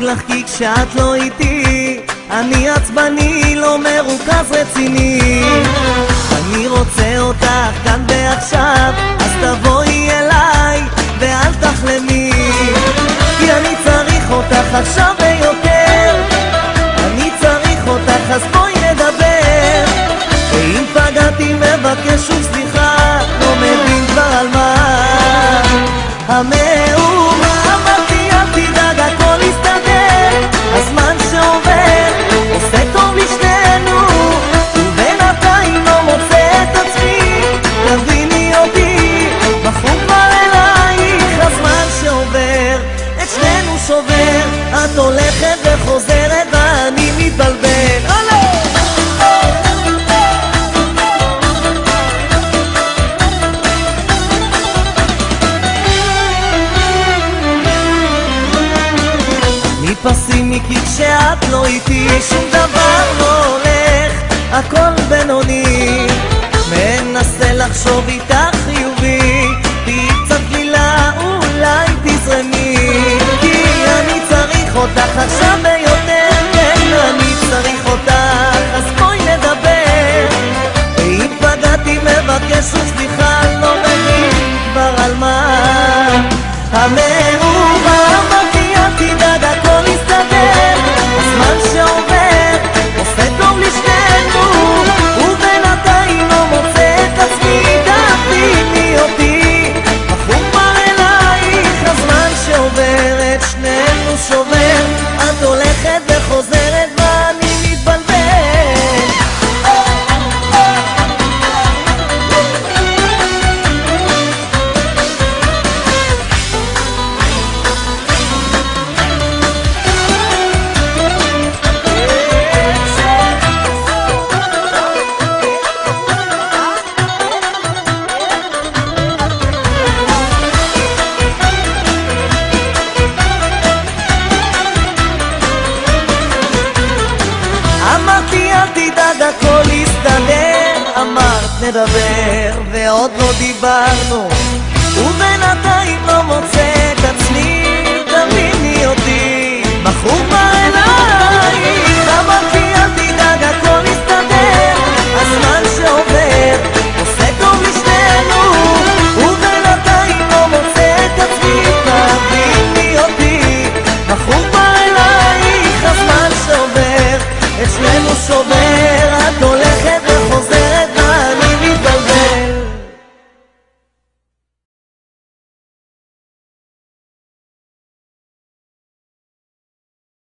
לך כי כשאת לא איתי אני עצבני, לא מרוכז רציני. אני רוצה אותך כאן ועכשיו, אז תבואי אליי ואל תחלמי, כי אני צריך אותך עכשיו ויותר. אני צריך אותך אז בואי נדבר, ואם פגעתי מבקש שוב סליחה, לא מבין כבר על מה המהומה. אמרתי אל תדאג הכל יסתדר, הזמן שעובר עושה טוב לשנינו, ובינתיים לא מוצא את עצמי, תביני אותי בחור כבר אלייך. הזמן שעובר את שנינו שובר, את הולכת וחוזרת ואני מתבלבל. פסימי כי כשאת לא איתי שום דבר לא הולך, הכל בינוני. מנסה לחשוב איתך חיובי, תהי קצת לילה אולי תזרמי, כי אני צריך אותך עכשיו ביותר. כן אני צריך אותך אז בואי נדבר, ואם פגעתי מבקש שוב סליחה, לא מבין כבר על מה המהומה. אמרתי אל תדאג הכל יסתדר, הזמן שעובר עושה טוב לשנינו, ובינתיים לא מוצא את עצמי, תביני אותי בחור כבר אלייך. הזמן שעובר את שנינו שובר, את הולכת וחוזרת ואני מתבלבל. הכל יסתדר, אמרת נדבר ועוד לא דיברנו, ובינתיים לא מוצא את עצמי, תביני אותי בחור